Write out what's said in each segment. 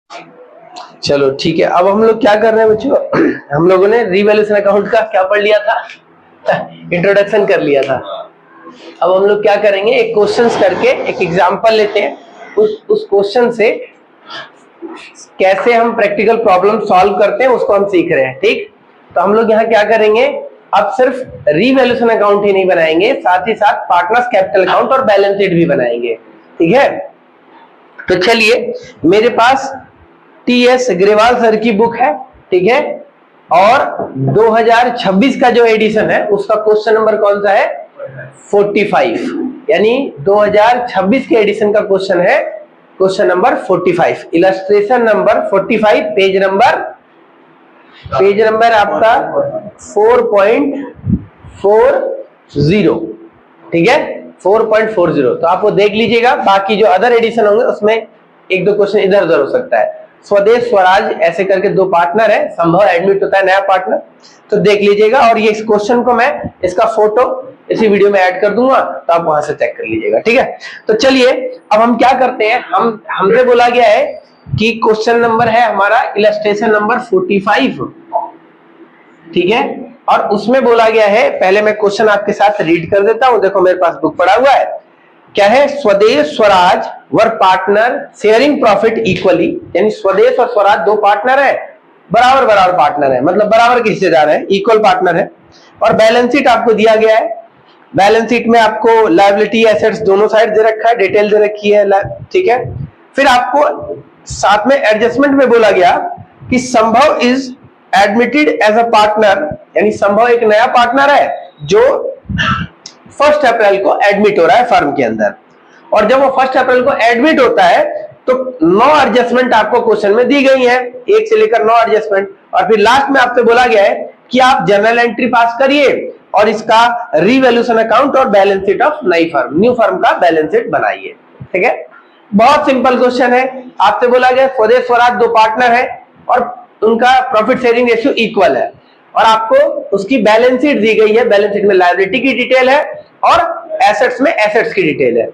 चलो ठीक है, अब हम लोग क्या कर रहे हैं बच्चों, हम लोगों ने रीवैल्यूएशन अकाउंट का क्या पढ़ लिया था, इंट्रोडक्शन कर लिया था। अब हम लोग क्या करेंगे, एक क्वेश्चंस करके एक एग्जांपल लेते हैं, उस क्वेश्चन से कैसे हम प्रैक्टिकल प्रॉब्लम सॉल्व करते हैं उसको हम सीख रहे हैं। ठीक, तो हम लोग यहाँ क्या करेंगे, अब सिर्फ रीवैल्यूएशन अकाउंट ही नहीं बनाएंगे, साथ ही साथ पार्टनर्स कैपिटल अकाउंट और बैलेंस शीट भी बनाएंगे। ठीक है, तो चलिए, मेरे पास टीएस अग्रवाल सर की बुक है, ठीक है, और 2026 का जो एडिशन है उसका क्वेश्चन नंबर कौन सा है, 45, यानी 2026 के एडिशन का क्वेश्चन है question number 45, illustration number 45, page number आपका 4.40, ठीक है, 4.40। तो आप वो देख लीजिएगा, बाकी जो अदर एडिशन होंगे उसमें एक दो क्वेश्चन इधर उधर हो सकता है। स्वदेश स्वराज ऐसे करके दो पार्टनर है, संभव एडमिट होता है नया पार्टनर, तो देख लीजिएगा। और ये इस क्वेश्चन को मैं इसका फोटो इसी वीडियो में ऐड कर दूंगा, तो आप वहां से चेक कर लीजिएगा। ठीक है, तो चलिए अब हम क्या करते हैं, हमसे बोला गया है कि क्वेश्चन नंबर है हमारा इलस्ट्रेशन नंबर 45, ठीक है, और उसमें बोला गया है, पहले मैं क्वेश्चन आपके साथ रीड कर देता हूं, देखो मेरे पास बुक पड़ा हुआ है। क्या है, स्वदेश स्वराज वर पार्टनर शेयरिंग प्रॉफिट इक्वली, यानी स्वदेश और स्वराज दो पार्टनर है, बराबर बराबर पार्टनर है, मतलब बराबर के हिस्सेदार है, इक्वल पार्टनर है। और बैलेंस शीट आपको दिया गया है, बैलेंस शीट में आपको लायबिलिटी एसेट्स दोनों साइड दे रखा है, डिटेल दे रखी है, ठीक है। फिर आपको साथ में एडजस्टमेंट में बोला गया कि Sambhav is admitted as a partner, यानी संभव एक नया पार्टनर है जो 1 अप्रैल को एडमिट हो रहा है फर्म के अंदर, और जब वो 1 अप्रैल को एडमिट होता है तो 9 एडजस्टमेंट आपको क्वेश्चन में दी गई है, 1 से लेकर 9 एडजस्टमेंट, और फिर लास्ट में आपसे बोला गया है कि आप जनरल एंट्री पास करिए और इसका रीवैल्यूएशन अकाउंट और बैलेंस शीट ऑफ नई फर्म, न्यू फर्म का बैलेंस शीट बनाइए। ठीक है, बहुत सिंपल क्वेश्चन है। आपसे बोला गया स्वदेश स्वराज दो पार्टनर है और उनका प्रॉफिट शेयरिंग रेशियो इक्वल है, और आपको उसकी बैलेंस शीट दी गई है, बैलेंस शीट में लायबिलिटी की डिटेल है और एसेट्स में एसेट्स की डिटेल है।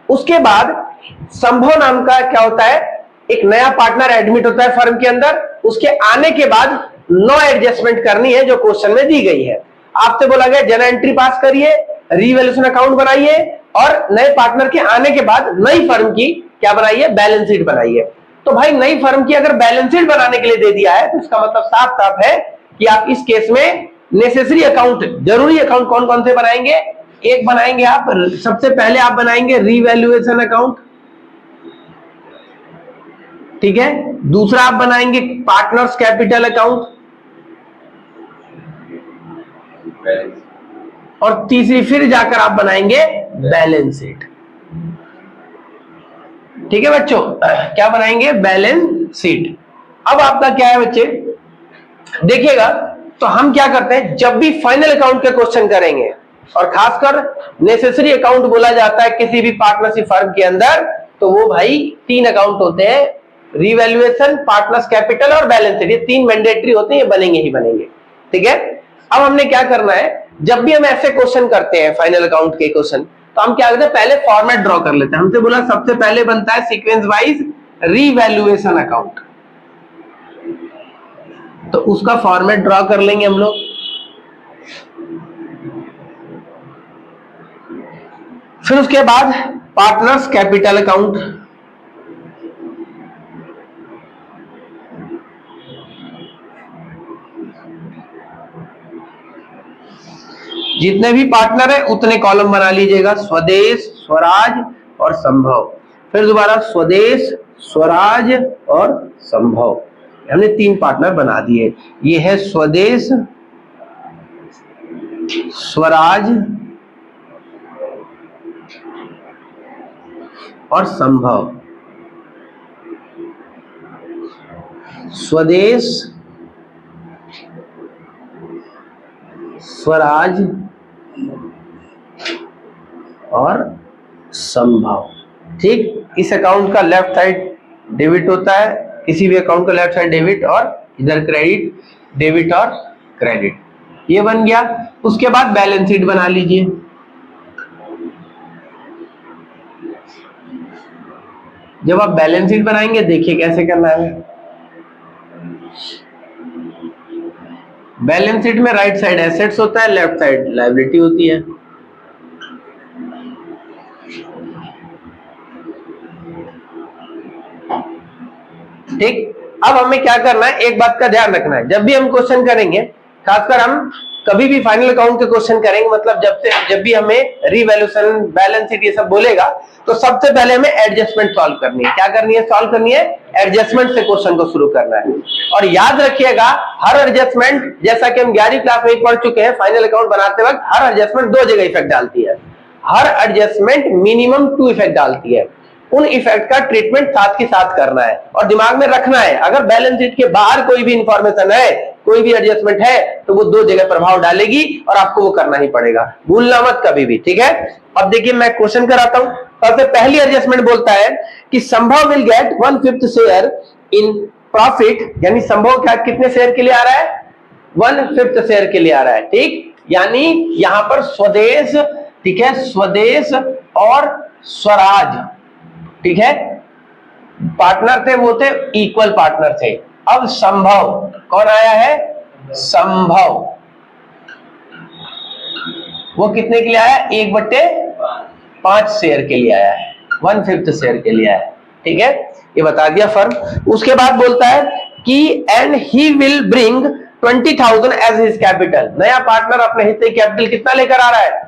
उसके बाद संभव नाम का क्या होता है, एक नया पार्टनर एडमिट होता है फर्म के अंदर, उसके आने के बाद 9 एडजस्टमेंट करनी है जो क्वेश्चन में दी गई है। आपसे बोला गया जनरल एंट्री पास करिए, रीवैल्यूएशन अकाउंट बनाइए और नए पार्टनर के आने के बाद नई फर्म की क्या बनाइए, बैलेंस शीट बनाइए। तो भाई नई फर्म की अगर बैलेंस शीट बनाने के लिए दे दिया है तो इसका मतलब साफ साफ है कि आप इस केस में नेसेसरी अकाउंट, जरूरी अकाउंट कौन कौन से बनाएंगे, एक बनाएंगे आप, सबसे पहले आप बनाएंगे रीवैल्यूएशन अकाउंट, ठीक है, दूसरा आप बनाएंगे पार्टनर्स कैपिटल अकाउंट, और तीसरी फिर जाकर आप बनाएंगे बैलेंस शीट। ठीक है बच्चों, क्या बनाएंगे, बैलेंस शीट। अब आपका क्या है बच्चे, देखिएगा, तो हम क्या करते हैं, जब भी फाइनल अकाउंट के क्वेश्चन करेंगे और खासकर नेसेसरी अकाउंट बोला जाता है किसी भी पार्टनरशिप फर्म के अंदर, तो वो भाई 3 अकाउंट होते हैं, रीवैल्यूएशन, पार्टनर्स कैपिटल और बैलेंस शीट, ये 3 मैंडेटरी होते हैं, ये बनेंगे ही बनेंगे। ठीक है, अब हमने क्या करना है, जब भी हम ऐसे क्वेश्चन करते हैं फाइनल अकाउंट के क्वेश्चन, तो हम क्या करते हैं, पहले फॉर्मेट ड्रॉ कर लेते हैं। हमसे बोला सबसे पहले बनता है सीक्वेंस वाइज रीवैल्यूएशन अकाउंट, तो उसका फॉर्मेट ड्रॉ कर लेंगे हम लोग। फिर उसके बाद पार्टनर्स कैपिटल अकाउंट, जितने भी पार्टनर है उतने कॉलम बना लीजिएगा, स्वदेश, स्वराज और संभव। फिर दोबारा स्वदेश, स्वराज और संभव, हमने 3 पार्टनर बना दिए। ये है स्वदेश, स्वराज और संभव, स्वदेश, स्वराज और संभव। ठीक, इस अकाउंट का लेफ्ट साइड डेबिट होता है, किसी भी अकाउंट का लेफ्ट साइड डेबिट और इधर क्रेडिट, डेबिट और क्रेडिट, ये बन गया। उसके बाद बैलेंस शीट बना लीजिए। जब आप बैलेंस शीट बनाएंगे देखिए कैसे करना है। बैलेंस शीट में राइट साइड एसेट्स होता है, लेफ्ट साइड लायबिलिटी होती है। ठीक, अब हमें क्या करना है, एक बात का ध्यान रखना है, जब भी हम क्वेश्चन करेंगे, खासकर हम कभी भी फाइनल अकाउंट के क्वेश्चन करेंगे, मतलब जब भी हमें रिवैल्यूएशन, बैलेंस शीट ये सब बोलेगा, तो सबसे पहले हमें एडजस्टमेंट सॉल्व करनी है। क्या करनी है? सॉल्व करनी है, एडजस्टमेंट से क्वेश्चन को शुरू करना है। और याद रखिएगा, हर एडजस्टमेंट, जैसा कि हम 11वीं क्लास में पढ़ चुके हैं, फाइनल अकाउंट बनाते वक्त हर एडजस्टमेंट दो जगह इफेक्ट डालती है। हर एडजस्टमेंट मिनिमम 2 इफेक्ट डालती है। उन इफेक्ट का ट्रीटमेंट साथ के साथ करना है और दिमाग में रखना है, अगर बैलेंस शीट के बाहर कोई भी इंफॉर्मेशन है, कोई भी एडजस्टमेंट है, तो वो दो जगह प्रभाव डालेगी और आपको वो करना ही पड़ेगा, भूलना मत कभी भी। ठीक है, अब देखिए मैं क्वेश्चन कराता हूं। सबसे पहली एडजस्टमेंट बोलता है कि संभव will get 1/5 share in profit, यानी संभव क्या कितने शेयर के लिए आ रहा है? 1/5 शेयर के लिए आ रहा है। ठीक, यानी यहां पर स्वदेश, ठीक है, स्वदेश और स्वराज, ठीक है, पार्टनर थे, वो थे इक्वल पार्टनर थे। अब संभव कौन आया है? संभव, वो कितने के लिए आया? 1/5 शेयर के लिए आया है, 1/5 शेयर के लिए आया है। ठीक है, ये बता दिया फर्म। उसके बाद बोलता है कि and he will bring 20,000 as his capital. नया पार्टनर अपने हिस्से कैपिटल कितना लेकर आ रहा है?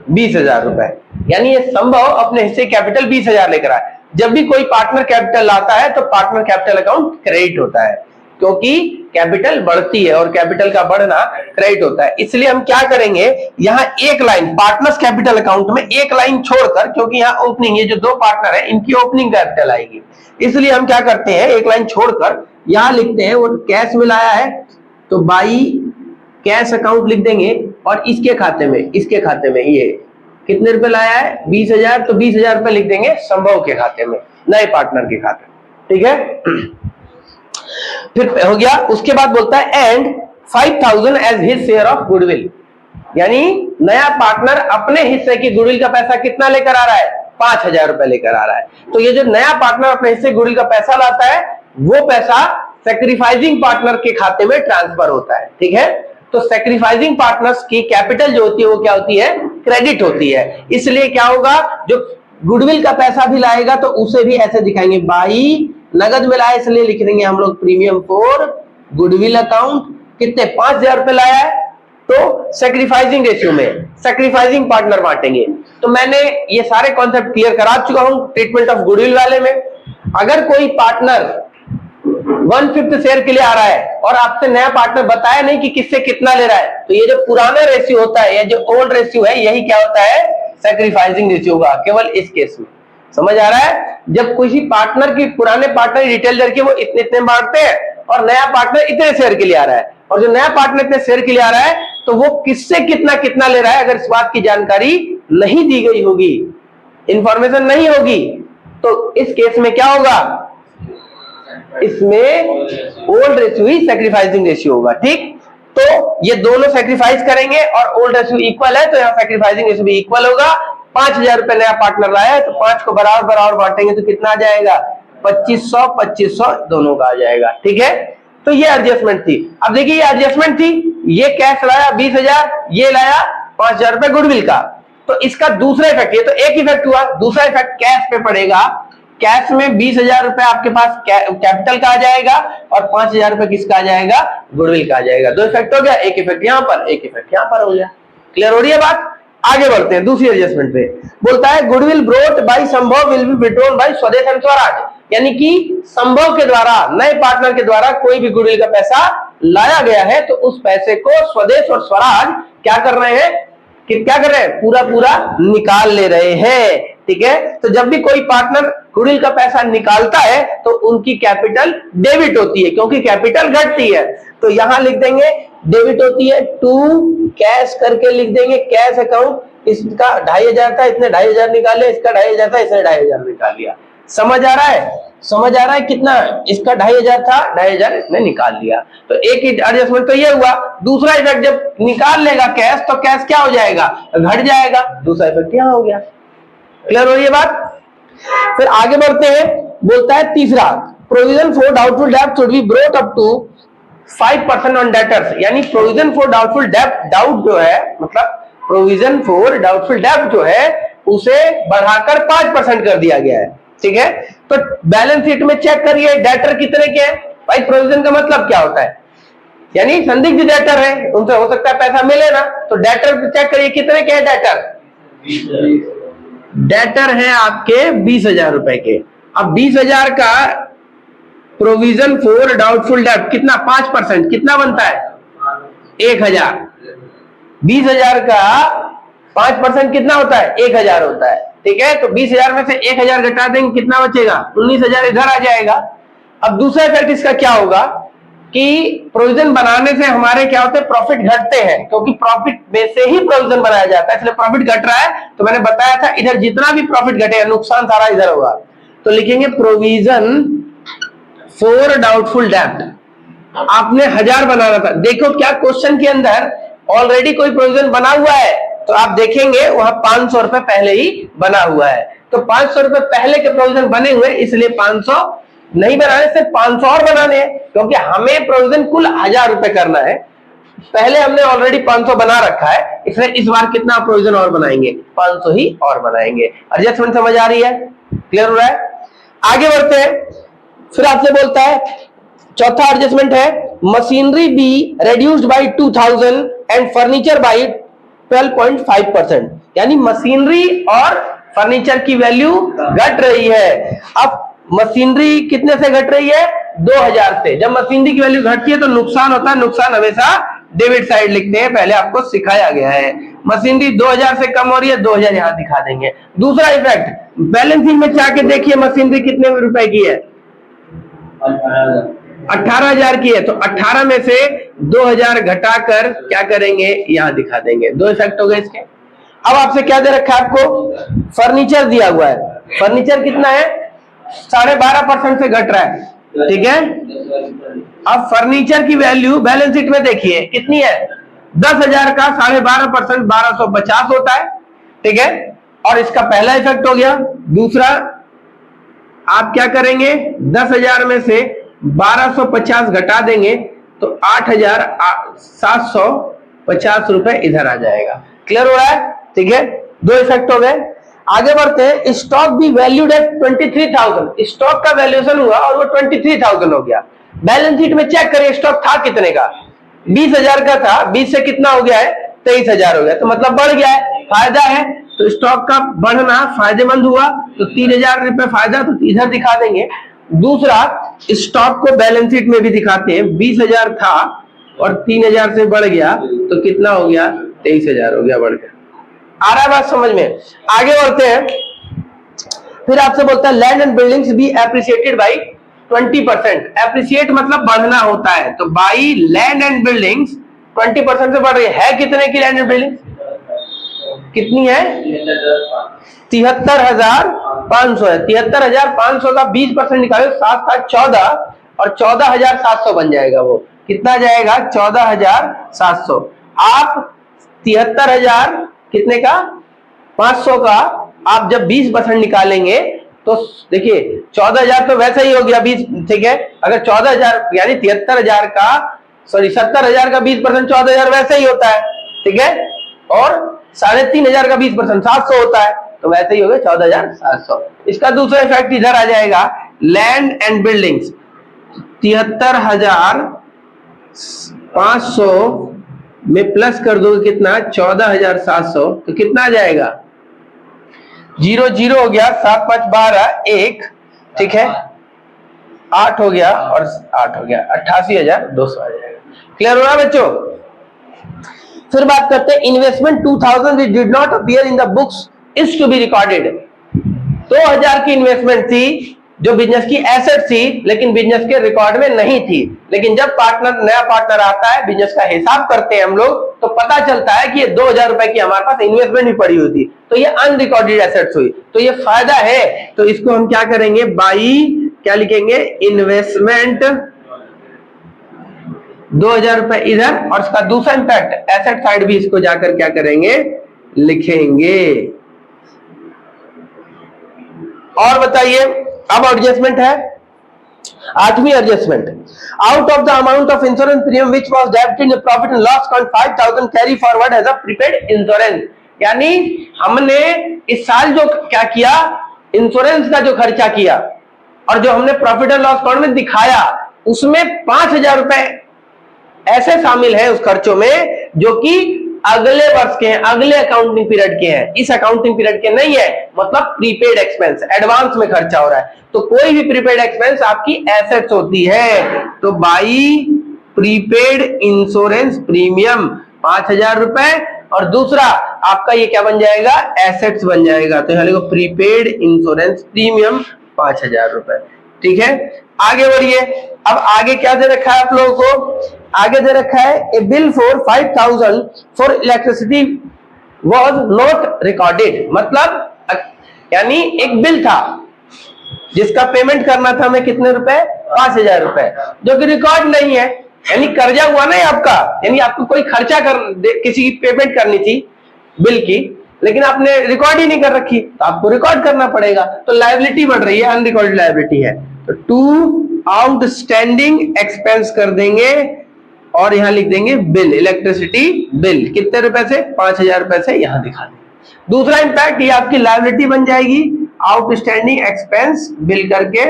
20,000 रुपए। यानी ये संभव अपने हिस्से कैपिटल 20,000 लेकर आए। जब भी कोई पार्टनर कैपिटल लाता है तो पार्टनर कैपिटल अकाउंट क्रेडिट होता है, क्योंकि कैपिटल बढ़ती है और कैपिटल का बढ़ना क्रेडिट होता है। इसलिए हम क्या करेंगे, यहां एक लाइन पार्टनर्स कैपिटल अकाउंट में एक लाइन छोड़कर, क्योंकि यहां ओपनिंग, ये जो दो पार्टनर है इनकी ओपनिंग कैपिटल आएगी, इसलिए हम क्या करते हैं, एक लाइन छोड़कर यहां लिखते हैं वो कैश में लाया है तो बाई कैश अकाउंट लिख देंगे, और इसके खाते में ये कितने रुपए लाया है? 20,000, तो 20,000 रुपए लिख देंगे संभव के खाते में, नए पार्टनर के खाते में। ठीक है, फिर हो गया। उसके बाद बोलता है and 5,000 as his share of goodwill, यानी नया पार्टनर अपने हिस्से की गुडविल का पैसा कितना लेकर आ रहा है? 5,000 रुपए लेकर आ रहा है। तो ये जो नया पार्टनर अपने हिस्से गुडविल का पैसा लाता है, वो पैसा सैक्रिफाइसिंग पार्टनर के खाते में ट्रांसफर होता है। ठीक है, तो सैक्रिफाइसिंग पार्टनर्स की कैपिटल जो होती है वो क्या होती है? क्रेडिट होती है। इसलिए क्या होगा, जो गुडविल का पैसा भी लाएगा तो उसे भी ऐसे दिखाएंगे, बाई नगद में लाया, इसलिए लिख देंगे हम लोग प्रीमियम फॉर गुडविल अकाउंट। कितने? 5,000 रुपए लाया है, तो सैक्रिफाइसिंग रेशियो में सैक्रिफाइसिंग पार्टनर बांटेंगे। तो मैंने ये सारे कॉन्सेप्ट क्लियर करा चुका हूं ट्रीटमेंट ऑफ गुडविल वाले में। अगर कोई पार्टनर 1/5 शेयर के लिए आ रहा है और आपसे नया पार्टनर बताया नहीं कि किससे कितना ले रहा है, तो ये जो पुराना रेशियो होता है, ये जो ओल्ड रेशियो है, यही क्या होता है? सैक्रिफाइसिंग रेशियो होगा, केवल इस केस में। समझ आ रहा है? जब किसी पार्टनर की, पुराने पार्टनर डिटेल करके वो इतने इतने बांटते हैं और नया पार्टनर इतने शेयर के लिए आ रहा है, और जो नया पार्टनर इतने शेयर के लिए आ रहा है तो वो किससे कितना कितना ले रहा है, अगर इस बात की जानकारी नहीं दी गई होगी, इंफॉर्मेशन नहीं होगी, तो इस केस में क्या होगा? इसमें ओल्ड रेशियो ही सैक्रिफाइसिंग रेशियो होगा। ठीक, तो ये दोनों सैक्रिफाइस करेंगे और ओल्ड रेशियो इक्वल है, तो यहाँ सैक्रिफाइसिंग रेशियो भी इक्वल होगा। 5,000 रुपए नया पार्टनर लाया है, तो 5 को बराबर बराबर बांटेंगे तो कितना आ जाएगा? 2,500 2,500 दोनों का आ जाएगा। ठीक है, तो ये एडजस्टमेंट थी। अब देखिए ये एडजस्टमेंट थी, ये कैश लाया 20,000, ये लाया 5,000 रुपए गुडविल का, तो इसका दूसरा इफेक्ट, ये तो एक इफेक्ट हुआ, दूसरा इफेक्ट कैश पे पड़ेगा। कैश में 20,000 रुपए आपके पास कैपिटल का आ जाएगा और 5,000 रुपए किसका आ जाएगा? गुडविल का आ जाएगा। दो इफेक्ट हो गया, एक इफेक्ट यहां पर, एक इफेक्ट यहां पर हो गया। क्लियर हो रही है बात? आगे बढ़ते हैं दूसरी एडजस्टमेंट पे। बोलता है गुडविल ब्रोट बाय संभव विल बी विड्रॉन बाय स्वदेश एंड स्वराज, यानी कि संभव के द्वारा, नए पार्टनर के द्वारा कोई भी गुडविल का पैसा लाया गया है तो उस पैसे को स्वदेश और स्वराज क्या कर रहे हैं, कि क्या कर रहे हैं? पूरा पूरा निकाल ले रहे हैं। ठीक है, तो जब भी कोई पार्टनर गुडविल का पैसा निकालता है तो उनकी कैपिटल डेबिट होती है, क्योंकि कैपिटल घटती है। तो यहां लिख देंगे डेबिट होती है, टू कैश करके लिख देंगे कैश अकाउंट, इसका 2,500 था, इसने 2,500 निकाले, इसका 2,500 था, इसने 2,500 निकाल लिया। समझ आ रहा है? समझ आ रहा है? कितना इसका 2,500 था, 2,500 इसने निकाल लिया। तो एक ही एडजस्टमेंट तो ये हुआ। दूसरा इफेक्ट, जब निकाल लेगा कैश तो कैश क्या हो जाएगा? घट जाएगा। दूसरा इफेक्ट यहां हो गया। क्लियर हो रही है बात? फिर आगे बढ़ते हैं, बोलता है तीसरा, प्रोविजन फॉर डाउटफुल डेब्ट should be brought up to 5% on debtors, यानी प्रोविजन फॉर डाउटफुल डेब्ट, डाउट जो है मतलब प्रोविजन फॉर डाउटफुल डेब्ट जो है उसे बढ़ाकर 5% कर दिया गया है। ठीक है, तो बैलेंस शीट में चेक करिए डेटर कितने के हैं। भाई प्रोविजन का मतलब क्या होता है, यानी संदिग्ध डेटर है, उनसे हो सकता है पैसा मिले ना, तो डेटर चेक करिए कितने के हैं डेटर। डेटर है आपके 20,000 रुपए के। अब 20,000 का प्रोविजन फॉर डाउटफुल डेब्ट कितना, 5%, कितना बनता है 1,000। 20,000 का 5% कितना होता है 1,000 होता है। ठीक है, तो 20,000 में से 1,000 घटा देंगे, कितना बचेगा 19,000 इधर आ जाएगा। अब दूसरा इफेक्ट इसका क्या होगा कि प्रोविजन बनाने से हमारे क्या होते हैं, प्रॉफिट घटते हैं, क्योंकि प्रॉफिट में से ही प्रोविजन बनाया जाता है, इसलिए प्रॉफिट घट रहा है। तो मैंने बताया था इधर जितना भी प्रॉफिट घटेगा नुकसान सारा इधर होगा। तो लिखेंगे प्रोविजन फॉर डाउटफुल डेब्ट, आपने 1,000 बनाना था। देखो क्या क्वेश्चन के अंदर ऑलरेडी कोई प्रोविजन बना हुआ है, तो आप देखेंगे वहां 500 रुपए पहले ही बना हुआ है। तो 500 रुपए पहले के प्रोविजन बने हुए, इसलिए 500 नहीं बनाने, सिर्फ 500 और बनाने हैं, क्योंकि हमें प्रोविजन कुल 1,000 रुपए करना है। पहले हमने ऑलरेडी 500 बना रखा है, इसलिए इस बार कितना प्रोविजन और बनाएंगे, 500 ही और बनाएंगे। एडजस्टमेंट समझ आ रही है, क्लियर हो रहा है। आगे बढ़ते हैं, फिर आपसे बोलता है चौथा एडजस्टमेंट है, machinery be reduced by 2,000 and furniture by 12.5%, यानी मशीनरी और फर्नीचर की वैल्यू घट रही है। अब मशीनरी कितने से घट रही है 2,000 से। जब मशीनरी की वैल्यू घटती है तो नुकसान होता है, नुकसान हमेशा डेबिट साइड लिखते हैं, पहले आपको सिखाया गया है। मशीनरी 2,000 से कम हो रही है, 2,000 यहां दिखा देंगे। दूसरा इफेक्ट, बैलेंस शीट में जाके देखिए मशीनरी कितने रुपए की है, 18,000 की है, तो 18 में से 2,000 घटाकर क्या करेंगे यहां दिखा देंगे। दो इफेक्ट हो गए इसके। अब आपसे क्या दे रखा है, आपको फर्नीचर दिया हुआ है, फर्नीचर कितना है 12.5% से घट रहा है। ठीक है, अब फर्नीचर की वैल्यू बैलेंस शीट में देखिए कितनी है, 10,000 का 12.5% 1,250 होता है। ठीक है, और इसका पहला इफेक्ट हो गया। दूसरा आप क्या करेंगे, 10,000 में से 1,250 घटा देंगे तो 8,750 रुपए इधर आ जाएगा। क्लियर हो रहा है। ठीक है, दो इफेक्ट हो गए। आगे बढ़ते हैं, स्टॉक भी वैल्यूड एट 23,000, स्टॉक का वैल्यूएशन हुआ और वो 23,000 हो गया। बैलेंस शीट में चेक करिए स्टॉक था कितने का, 20,000 का था, 20 से कितना हो गया है 23,000 हो गया, तो मतलब बढ़ गया है, फायदा है। तो स्टॉक का बढ़ना फायदेमंद हुआ, तो 3,000 रुपए फायदा, तो इधर दिखा देंगे। दूसरा स्टॉक को बैलेंस शीट में भी दिखाते हैं, 20,000 था और 3,000 से बढ़ गया तो कितना हो गया 23,000 हो गया, बढ़ गया। आ रहा है बात समझ में। आगे बढ़ते हैं, फिर आपसे बोलता है land and buildings be appreciated by 20%। Appreciate मतलब बढ़ना होता है, तो बाई लैंड एंड बिल्डिंग्स 20% से बढ़ रही है। कितने की लैंड एंड बिल्डिंग कितनी है 73,500 है। 73,500 का 20% निकालो, 7 14 और 14,700 बन जाएगा। वो कितना जाएगा 14,700। आप 73,000 कितने का 500 का आप जब 20% निकालेंगे तो देखिए 14,000 तो वैसे ही हो गया 20। ठीक है, अगर 14,000 यानी 73,000 का 70,000 का 20% 14,000 वैसे ही होता है। ठीक है, और 3,500 का 20% 700 होता है, तो वैसे ही हो गया 14,700। इसका दूसरा इफेक्ट इधर आ जाएगा, लैंड एंड बिल्डिंग्स 73,500 में प्लस कर दो कितना 14,700, तो कितना आ जाएगा 0 0 हो गया, 7 5 12 1। ठीक है, 8 हो गया और 8 हो गया, 88,200 आ जाएगा। क्लियर हो रहा है बच्चों। फिर बात करते हैं investment 2,000 which did not appear in the books is to be recorded। 2,000 की इन्वेस्टमेंट थी जो बिजनेस की एसेट थी, लेकिन बिजनेस के रिकॉर्ड में नहीं थी। लेकिन जब पार्टनर नया पार्टनर आता है, बिजनेस का हिसाब करते हैं हम लोग, तो पता चलता है कि ये 2,000 रुपए की हमारे पास इन्वेस्टमेंट भी पड़ी हुई थी, तो ये अनरिकॉर्डेड एसेट्स हुई, तो ये फायदा है। तो इसको हम क्या करेंगे, बाई क्या लिखेंगे इन्वेस्टमेंट 2,000 रुपए इधर, और इसका दूसरा इंपैक्ट एसेट साइड भी इसको जाकर क्या करेंगे लिखेंगे। और बताइए, अब एडजस्टमेंट है, 8वीं adjustment. Out of the amount of insurance premium which was debited in profit and loss account 5000 carry forward as a prepaid insurance. यानी हमने इस साल जो क्या किया, इंश्योरेंस का जो खर्चा किया और जो हमने प्रॉफिट एंड लॉस अकाउंट में दिखाया, उसमें 5000 रुपए ऐसे शामिल है उस खर्चों में जो कि अगले वर्ष के हैं, अगले अकाउंटिंग पीरियड के हैं, इस अकाउंटिंग पीरियड के नहीं है। मतलब प्रीपेड एक्सपेंस, एडवांस में खर्चा हो रहा है। तो कोई भी प्रीपेड एक्सपेंस आपकी एसेट्स होती है। तो बाई प्रीपेड इंश्योरेंस प्रीमियम 5000 रुपए, और दूसरा आपका ये क्या बन जाएगा, एसेट्स बन जाएगा। तो यहां लिखो प्रीपेड इंश्योरेंस प्रीमियम 5000 रुपए। ठीक है, आगे बढ़िए। अब आगे क्या दे रखा है आप लोगों को, आगे दे रखा है a bill for 5000 for electricity was not recorded. मतलब यानी एक बिल था जिसका पेमेंट करना था हमें कितने रुपए, 5000 रुपए, जो कि रिकॉर्ड नहीं है। यानी कर्जा हुआ ना आपका, यानी आपको कोई खर्चा किसी की पेमेंट करनी थी बिल की, लेकिन आपने रिकॉर्ड ही नहीं कर रखी, तो आपको रिकॉर्ड करना पड़ेगा। तो लायबिलिटी बढ़ रही है, अनरिकॉर्डेड लायबिलिटी है। तो टू आउटस्टैंडिंग एक्सपेंस कर देंगे और यहां लिख देंगे बिल, इलेक्ट्रिसिटी बिल कितने रुपए से, 5000 रुपए से, यहां दिखा देंगे। दूसरा इंपैक्ट, ये आपकी लायबिलिटी बन जाएगी, आउटस्टैंडिंग एक्सपेंस बिल करके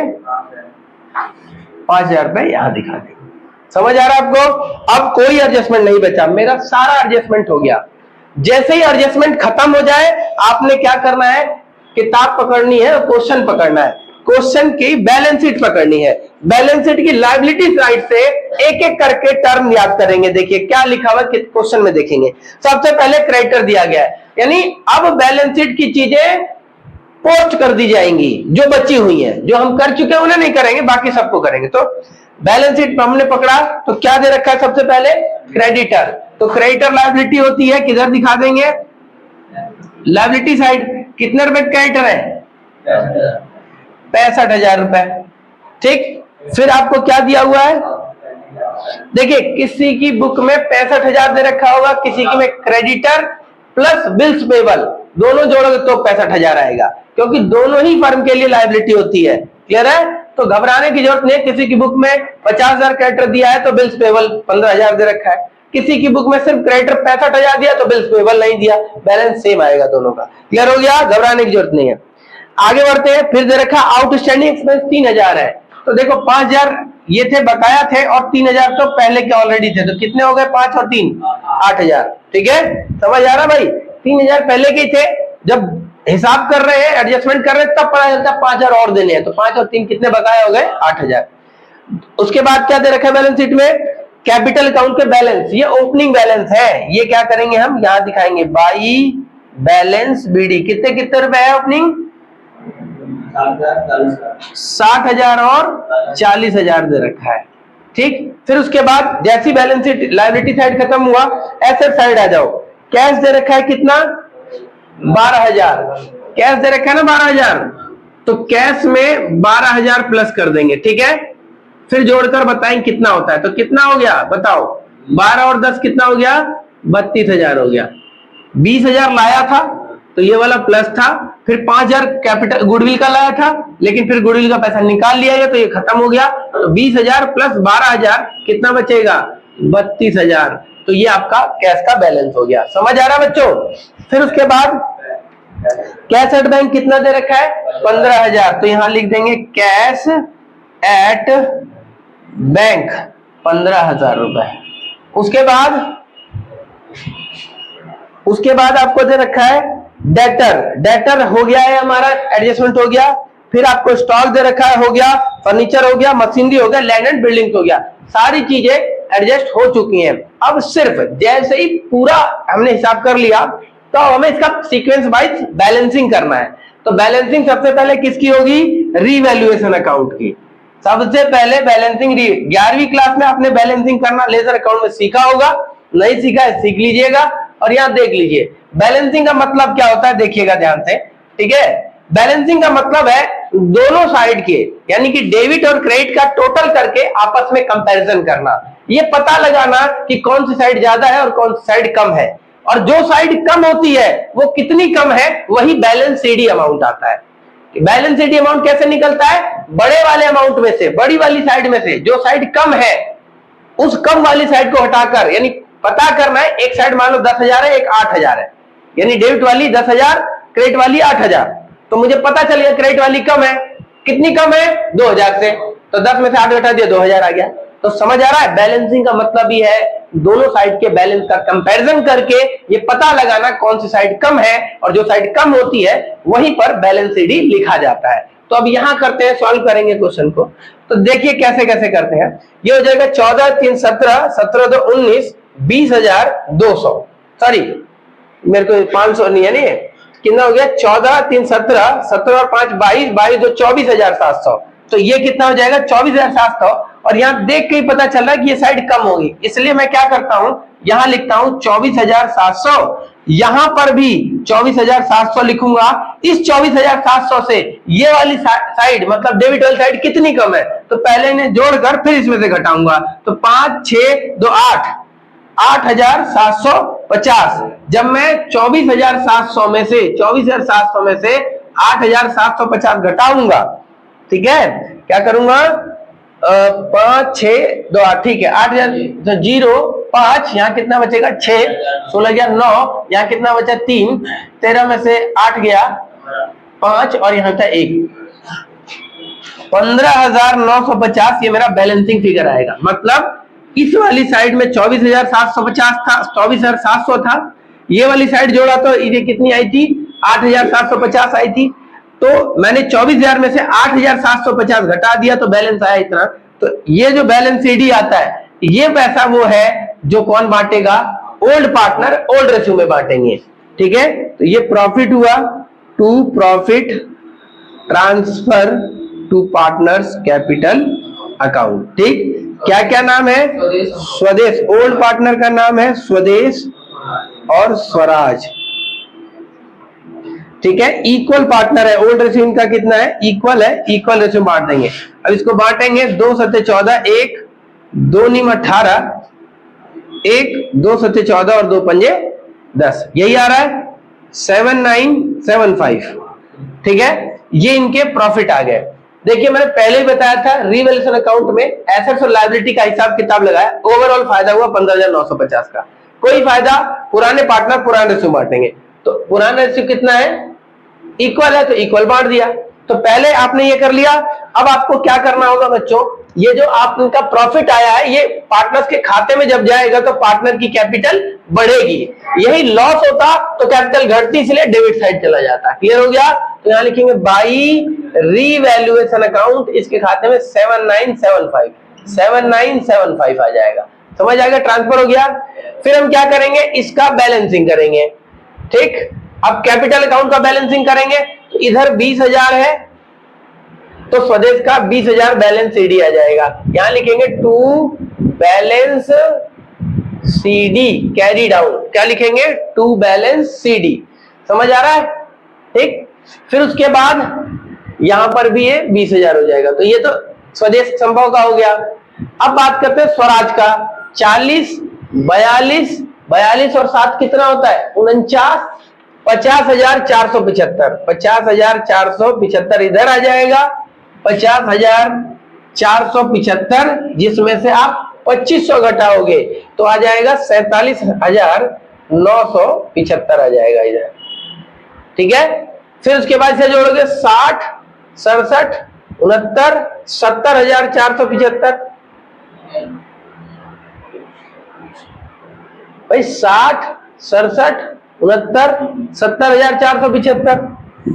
5000 रुपए यहां दिखा देंगे। समझ आ रहा है आपको? अब कोई एडजस्टमेंट नहीं बचा, मेरा सारा एडजस्टमेंट हो गया। जैसे ही एडजस्टमेंट खत्म हो जाए, आपने क्या करना है, किताब पकड़नी है, क्वेश्चन पकड़ना है, क्वेश्चन की बैलेंस शीट पकड़नी है। बैलेंस शीट की लायबिलिटी साइड से एक एक करके टर्म याद करेंगे। देखिए क्या लिखा हुआ क्वेश्चन में, देखेंगे। सबसे पहले क्रेडिटर दिया गया है, यानी अब बैलेंस शीट की चीजें पोस्ट कर दी जाएंगी, जो बची हुई हैं, जो हम कर चुके हैं उन्हें नहीं करेंगे, बाकी सबको करेंगे। तो बैलेंस शीट हमने पकड़ा, तो क्या दे रखा है सबसे पहले, क्रेडिटर। तो क्रेडिटर लायबिलिटी होती है, किधर दिखा देंगे, लायबिलिटी साइड। कितने रुपए क्रेडिटर है, 65,000 रुपए। ठीक, फिर आपको क्या दिया हुआ है, देखिए किसी की बुक में 65,000 दे रखा होगा, किसी की में क्रेडिटर प्लस बिल्स पेबल दोनों जोड़ोगे तो 65,000 आएगा, क्योंकि दोनों ही फर्म के लिए लायबिलिटी होती है। क्लियर है? तो घबराने की जरूरत नहीं। किसी की बुक में 50,000 क्रेडिटर दिया है तो बिल्स पेबल 15,000 दे रखा है, किसी की बुक में सिर्फ क्रेडिटर 65,000 दिया तो बिल्स पेबल नहीं दिया, बैलेंस सेम आएगा दोनों का। क्लियर हो गया? घबराने की जरूरत नहीं है। आगे बढ़ते हैं, फिर दे रखा आउटस्टैंडिंग एक्सपेंस 3,000 है। तो देखो 5,000 ये थे बकाया थे और 3,000 तो पहले के ऑलरेडी थे, तो कितने हो गए, 5 और 3 8,000। ठीक है, समझ आ रहा भाई? 3,000 पहले के थे, जब हिसाब कर रहे हैं, एडजस्टमेंट कर रहे हैं, तब पता चलता 5,000 और देने हैं, तो 5 और 3 कितने बकाया हो गए, 8,000। उसके बाद क्या दे रखा है बैलेंस शीट में, कैपिटल अकाउंट के बैलेंस, ये ओपनिंग बैलेंस है। ये क्या करेंगे हम, यहां दिखाएंगे बाई बैलेंस बीडी, कितने कितने रुपए है ओपनिंग, 60,000 और 40,000 दे रखा है। ठीक, फिर उसके बाद जैसी बैलेंस शीट लायबिलिटी साइड खत्म हुआ, एसेट साइड आ जाओ। कैश दे रखा है कितना, 12,000, कैश दे रखा है ना 12,000, तो कैश में 12,000 प्लस कर देंगे। ठीक है, फिर जोड़कर बताएं कितना होता है। तो कितना हो गया बताओ, 12 और 10 कितना हो गया, 32,000 हो गया। 20,000 लाया था तो ये वाला प्लस था, फिर 5,000 कैपिटल गुडविल का लाया था, लेकिन फिर गुडविल का पैसा निकाल लिया गया तो ये खत्म हो गया। तो 20,000 प्लस 12,000 कितना बचेगा, 32,000। तो ये आपका कैश का बैलेंस हो गया। समझ आ रहा है बच्चों? फिर उसके बाद कैश एट बैंक कितना दे रखा है, 15,000, तो यहां लिख देंगे कैश एट बैंक 15,000 रुपए। उसके बाद आपको दे रखा है डेटर हो गया है हमारा, एडजस्टमेंट हो गया। फिर आपको स्टॉक दे रखा है, हो गया, फर्नीचर हो गया, मशीनरी हो गया, लैंड एंड बिल्डिंग हो गया, सारी चीजें एडजस्ट हो चुकी हैं। अब सिर्फ जैसे ही पूरा हमने हिसाब कर लिया तो हमें इसका सीक्वेंस वाइज बैलेंसिंग करना है। तो बैलेंसिंग सबसे पहले किसकी होगी, रीवैल्यूएशन अकाउंट की। सबसे पहले बैलेंसिंग 11वीं क्लास में आपने बैलेंसिंग करना लेजर अकाउंट में सीखा होगा, नहीं सीखा है सीख लीजिएगा। और यहां देख लीजिए बैलेंसिंग का मतलब क्या होता है, देखिएगा ध्यान से। ठीक है, बैलेंसिंग का मतलब है दोनों साइड के, यानी कि डेबिट और क्रेडिट का टोटल करके आपस में कंपैरिजन करना, ये पता लगाना कि कौन सी साइड ज्यादा है और कौन सी साइड कम है, और जो साइड कम होती है वो कितनी कम है, वही बैलेंस सीडी अमाउंट आता है। बैलेंस शीट अमाउंट कैसे निकलता है? बड़े वाले अमाउंट में से, बड़ी वाली साइड में से जो साइड कम है उस कम वाली साइड को हटाकर, यानी पता करना है एक साइड मान लो 10,000 है, एक 8,000 है, यानी डेबिट वाली 10,000, क्रेडिट वाली 8,000। तो मुझे पता चल गया क्रेडिट वाली कम है, कितनी कम है? 2,000 से, तो 10 में से 8 घटा दिया, 2,000 आ गया। तो समझ आ रहा है, बैलेंसिंग का मतलब ही है दोनों साइड के बैलेंस का कंपैरिजन करके ये पता लगाना कौन सी साइड कम है, और जो साइड कम होती है वहीं पर बैलेंस सीडी लिखा जाता है। तो अब यहां करते हैं, सॉल्व करेंगे क्वेश्चन को। तो देखिए कैसे कैसे करते हैं। ये हो जाएगा 14 3 17, 17 2 19, 20,200, सॉरी मेरे को 500 नहीं है, नहीं कितना हो गया? 14 3 17, 17 और 5 22, 22 2 24,700। तो ये कितना हो जाएगा? 24,700। और यहाँ देख के ही पता चल रहा है कि ये साइड कम होगी, इसलिए मैं क्या करता हूं, यहां लिखता हूं 24,700, यहां पर भी 24,700 लिखूंगा। इस 24,700 से ये वाली साइड मतलब डेबिट वाली साइड कितनी कम है, तो पहले इन्हें जोड़कर फिर इसमें से घटाऊंगा। तो 5 6 2 8, 8,750। जब मैं 24,700 में से 24,700 में से 8,750 घटाऊंगा, ठीक है, क्या करूंगा? 5 6 2 8, ठीक है, 8,000 0 5, यहाँ कितना बचेगा? 6, 16 गया 9, यहाँ कितना बचा? 3, 13 में से 8 गया 5, और यहाँ था 1, 15,950 ये मेरा बैलेंसिंग फिगर आएगा। मतलब इस वाली साइड में 24,750 था, 24,700 था, ये वाली साइड जोड़ा तो ये कितनी आई थी? 8,750 आई थी। तो मैंने 24,000 में से 8,750 घटा दिया तो बैलेंस आया इतना। तो ये जो बैलेंस सीडी आता है, ये पैसा वो है जो कौन बांटेगा? ओल्ड पार्टनर ओल्ड रेशियो में बांटेंगे, ठीक है। तो ये प्रॉफिट हुआ, to profit transfer to partners capital account, ठीक। क्या क्या नाम है? स्वदेश, ओल्ड पार्टनर का नाम है स्वदेश और स्वराज, ठीक है। इक्वल पार्टनर है, ओल्ड रेशियो इनका कितना है? इक्वल है, इक्वल रेशियो बांट देंगे। अब इसको बांटेंगे 2 7 14, 1 2 9 18, 1 2 7 14 और 2 5 10, यही आ रहा है 7975, ठीक है। ये इनके प्रॉफिट आ गए। देखिए मैंने पहले ही बताया था, रिवैल्यूएशन अकाउंट में एसेट्स और लायबिलिटी का हिसाब किताब लगाया, ओवरऑल फायदा हुआ 15,950 का। कोई फायदा? पुराने पार्टनर पुराने रेशियो बांटेंगे। तो पुराना रेशियो कितना है? इक्वल है, तो इक्वल बांट दिया। तो पहले आपने ये कर लिया। अब आपको क्या करना होगा बच्चों, ये जो आपका प्रॉफिट आया है ये पार्टनर्स के खाते में जब जाएगा तो पार्टनर की कैपिटल बढ़ेगी। यही लॉस होता तो कैपिटल घटती, इसलिए डेबिट साइड चला जाता। क्लियर हो गया? तो यहां लिखेंगे बाई रीवैल्यूएशन अकाउंट, इसके खाते में 7975 आ जाएगा। समझ आएगा? ट्रांसफर हो गया। फिर हम क्या करेंगे, इसका बैलेंसिंग करेंगे, ठीक। अब कैपिटल अकाउंट का बैलेंसिंग करेंगे तो इधर 20,000 है तो स्वदेश का 20,000 बैलेंस सीडी आ जाएगा। यहां लिखेंगे to balance CD carry down, क्या लिखेंगे? To balance CD. समझ आ रहा है? ठीक। फिर उसके बाद यहां पर भी ये 20,000 हो जाएगा। तो ये तो स्वदेश संभव का हो गया। अब बात करते हैं स्वराज का। 40 42 42 और 7 कितना होता है? 49, 50,475, 50,475 इधर आ जाएगा, 50,475 जिसमें से आप 2500 घटाओगे तो आ जाएगा 47,975 आ जाएगा इधर, ठीक है। फिर उसके बाद से जोड़ोगे 60 67 69 70,475, भाई 60 67 69 70,475।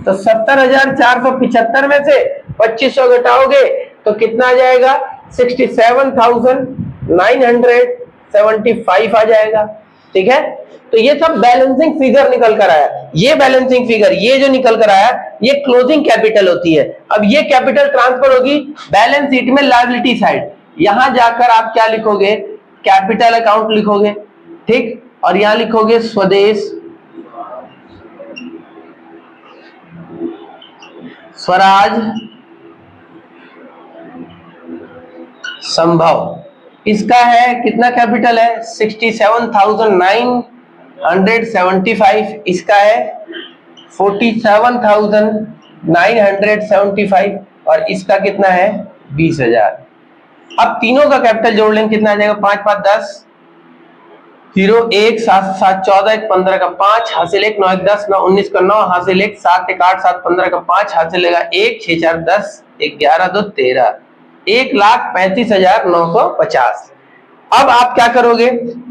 तो 70,475 में से 2500 घटाओगे तो कितना आ जाएगा? 67,975 आ जाएगा, ठीक है। तो ये सब बैलेंसिंग फिगर निकल कर आया। ये बैलेंसिंग फिगर, ये जो निकल कर आया, ये क्लोजिंग कैपिटल होती है। अब ये कैपिटल ट्रांसफर होगी बैलेंस शीट में लायबिलिटी साइड। यहां जाकर आप क्या लिखोगे? कैपिटल अकाउंट लिखोगे, ठीक। और यहां लिखोगे स्वदेश स्वराज संभव। इसका है कितना कैपिटल है? 67,975। इसका है 47,975। 975 और इसका कितना है 20,000। अब तीनों का कैपिटल जोड़ लेंगे कितना आ जाएगा 5 5 10 0 1 7 7 14 1 15 का 5 हासिल 1 9 1 10 9 19 का 9 हासिल 1 7 1 8 7 15 का 5 हासिल लेगा 1 6 4 10 1 11 2 13 1,35,950। अब आप क्या करोगे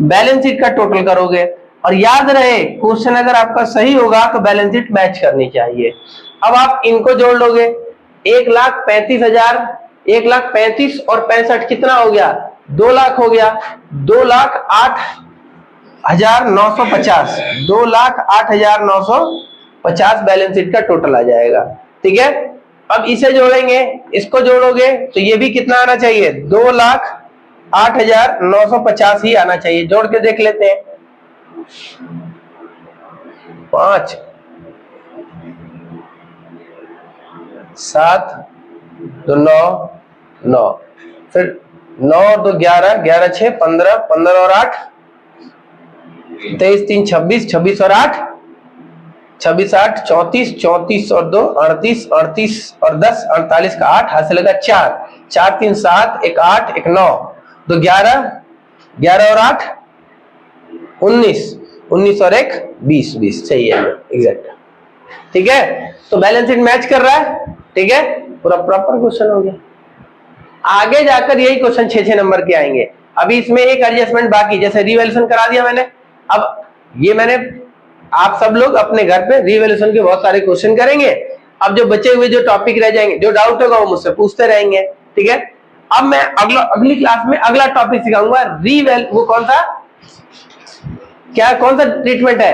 बैलेंस शीट का टोटल करोगे और याद रहे क्वेश्चन अगर आपका सही होगा तो बैलेंस शीट मैच करनी चाहिए। अब आप इनको जोड़ लोगे 1,35,000 1,35,000 और 65 कितना हो गया 2 लाख हो गया 2,08,950 2,08,950 बैलेंस शीट का टोटल आ जाएगा। ठीक है अब इसे जोड़ेंगे इसको जोड़ोगे तो ये भी कितना आना चाहिए 2,08,950 ही आना चाहिए। जोड़ के देख लेते हैं 5 7 2 9 9 फिर 9 2 11 11 6 15 15 और 8 23 3 26 26 और 8 26 8 34 34 और 2 38 38 और 10 48 का 8 हासिल लगा 4 4 3 7 1 8 1 9 2 11 11 और 8 19 19 और 1 20 20 सही है एग्जैक्ट। ठीक है तो बैलेंस शीट मैच कर रहा है। ठीक है पूरा प्रॉपर क्वेश्चन हो गया। आगे जाकर यही क्वेश्चन 6 नंबर के आएंगे। अभी इसमें एक एडजस्टमेंट बाकी जैसे रिवैल्यूएशन करा दिया मैंने। अब ये मैंने आप सब लोग अपने घर पे रिवैल्यूएशन के बहुत सारे क्वेश्चन करेंगे। अब जो बचे हुए जो टॉपिक रह जाएंगे जो डाउट होगा वो मुझसे पूछते रहेंगे। ठीक है अब मैं अगली क्लास में अगला टॉपिक सिखाऊंगा रिवैल्यू वो कौन सा ट्रीटमेंट है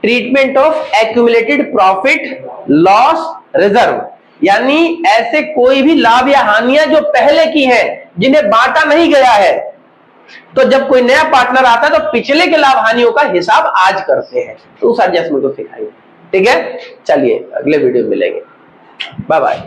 treatment of accumulated profit loss reserve यानी ऐसे कोई भी लाभ या हानियां जो पहले की हैं जिन्हें बांटा नहीं गया है। तो जब कोई नया पार्टनर आता है तो पिछले के लाभ हानियों का हिसाब आज करते हैं तो उस एडजस्टमेंट को सिखाएंगे। ठीक है चलिए अगले वीडियो में मिलेंगे बाय बाय।